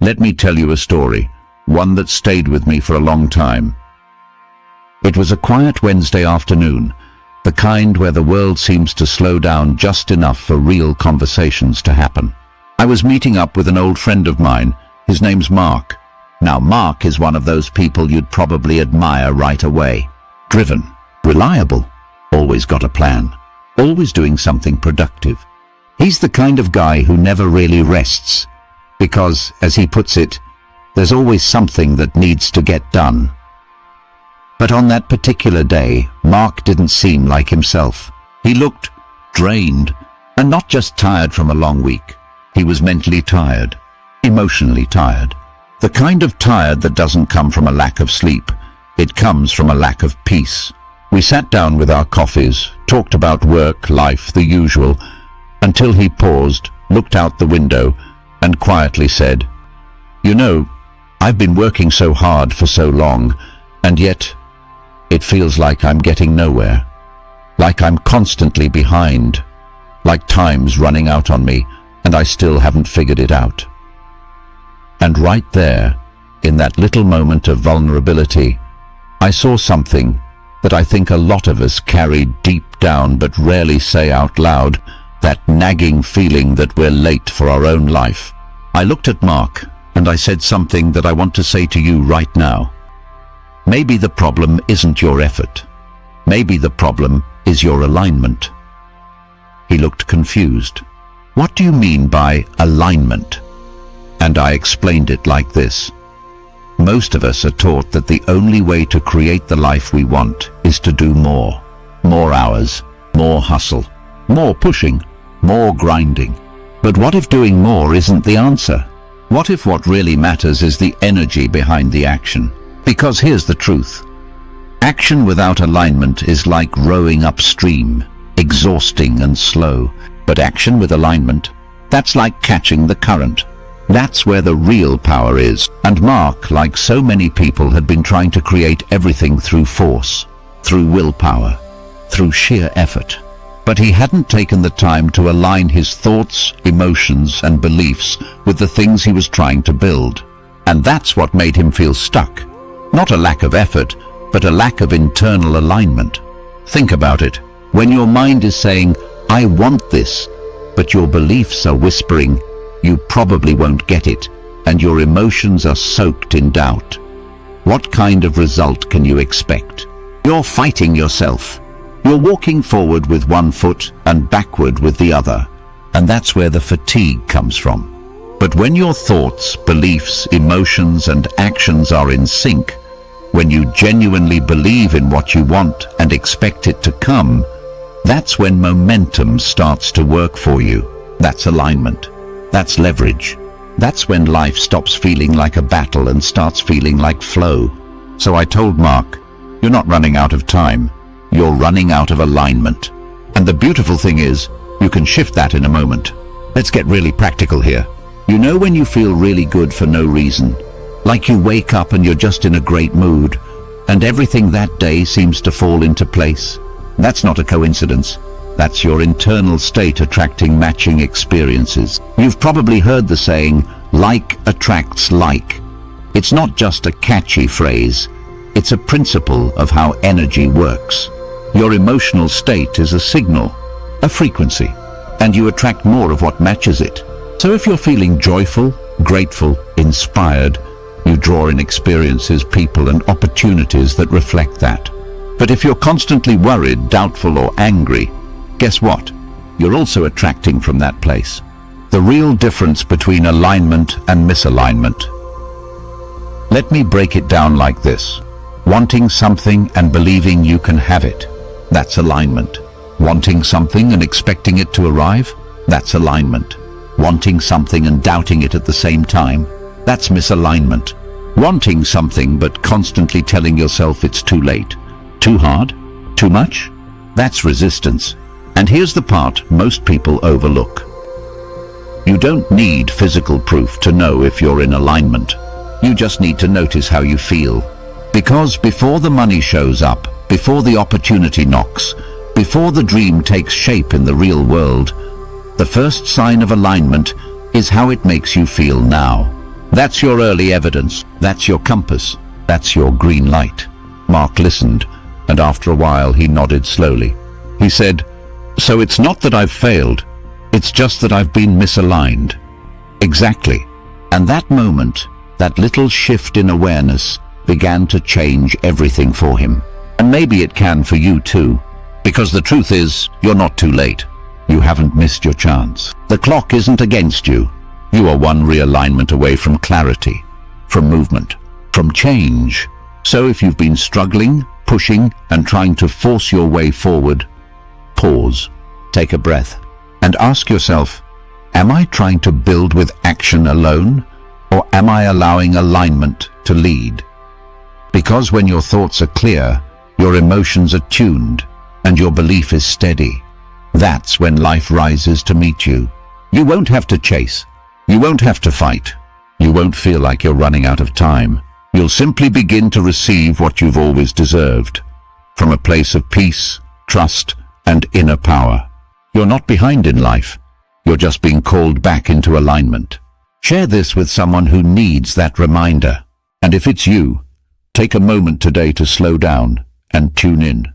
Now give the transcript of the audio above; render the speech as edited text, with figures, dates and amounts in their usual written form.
Let me tell you a story, one that stayed with me for a long time. It was a quiet Wednesday afternoon, the kind where the world seems to slow down just enough for real conversations to happen. I was meeting up with an old friend of mine. His name's Mark. Now, Mark is one of those people you'd probably admire right away. Driven, reliable, always got a plan, always doing something productive. He's the kind of guy who never really rests, because, as he puts it, there's always something that needs to get done. But on that particular day, Mark didn't seem like himself. He looked drained, and not just tired from a long week. He was mentally tired, emotionally tired. The kind of tired that doesn't come from a lack of sleep. It comes from a lack of peace. We sat down with our coffees, talked about work, life, the usual, until he paused, looked out the window, and quietly said, "You know, I've been working so hard for so long, and yet it feels like I'm getting nowhere. Like I'm constantly behind, like time's running out on me, and I still haven't figured it out." And right there, in that little moment of vulnerability, I saw something that I think a lot of us carry deep down but rarely say out loud, that nagging feeling that we're late for our own life. I looked at Mark and I said something that I want to say to you right now. Maybe the problem isn't your effort. Maybe the problem is your alignment. He looked confused. "What do you mean by alignment?" And I explained it like this. Most of us are taught that the only way to create the life we want is to do more. More hours, more hustle, more pushing, more grinding. But what if doing more isn't the answer? What if what really matters is the energy behind the action? Because here's the truth. Action without alignment is like rowing upstream, exhausting and slow. But action with alignment, that's like catching the current. That's where the real power is. And Mark, like so many people, had been trying to create everything through force, through willpower, through sheer effort. But he hadn't taken the time to align his thoughts, emotions, and beliefs with the things he was trying to build. And that's what made him feel stuck. Not a lack of effort, but a lack of internal alignment. Think about it. When your mind is saying, "I want this," but your beliefs are whispering, "You probably won't get it," and your emotions are soaked in doubt, what kind of result can you expect? You're fighting yourself. You're walking forward with one foot and backward with the other, and that's where the fatigue comes from. But when your thoughts, beliefs, emotions, and actions are in sync, when you genuinely believe in what you want and expect it to come, that's when momentum starts to work for you. That's alignment. That's leverage. That's when life stops feeling like a battle and starts feeling like flow. So I told Mark, "You're not running out of time. You're running out of alignment." And the beautiful thing is, you can shift that in a moment. Let's get really practical here. You know when you feel really good for no reason? Like you wake up and you're just in a great mood, and everything that day seems to fall into place? That's not a coincidence. That's your internal state attracting matching experiences. You've probably heard the saying, "Like attracts like." It's not just a catchy phrase. It's a principle of how energy works. Your emotional state is a signal, a frequency, and you attract more of what matches it. So if you're feeling joyful, grateful, inspired, you draw in experiences, people, and opportunities that reflect that. But if you're constantly worried, doubtful, or angry, guess what? You're also attracting from that place. The real difference between alignment and misalignment. Let me break it down like this. Wanting something and believing you can have it, that's alignment. Wanting something and expecting it to arrive, that's alignment. Wanting something and doubting it at the same time, that's misalignment. Wanting something but constantly telling yourself it's too late, too hard, too much, that's resistance. And here's the part most people overlook. You don't need physical proof to know if you're in alignment. You just need to notice how you feel. Because before the money shows up, before the opportunity knocks, before the dream takes shape in the real world, the first sign of alignment is how it makes you feel now. That's your early evidence. That's your compass. That's your green light. Mark listened, and after a while he nodded slowly. He said, "So it's not that I've failed. It's just that I've been misaligned." Exactly. And that moment, that little shift in awareness, began to change everything for him. And maybe it can for you too. Because the truth is, you're not too late. You haven't missed your chance. The clock isn't against you. You are one realignment away from clarity, from movement, from change. So if you've been struggling, pushing, and trying to force your way forward, pause, take a breath, and ask yourself, am I trying to build with action alone, or am I allowing alignment to lead? Because when your thoughts are clear, your emotions are tuned, and your belief is steady, that's when life rises to meet you. You won't have to chase. You won't have to fight. You won't feel like you're running out of time. You'll simply begin to receive what you've always deserved, from a place of peace, trust, and inner power. You're not behind in life. You're just being called back into alignment. Share this with someone who needs that reminder. And if it's you, take a moment today to slow down and tune in.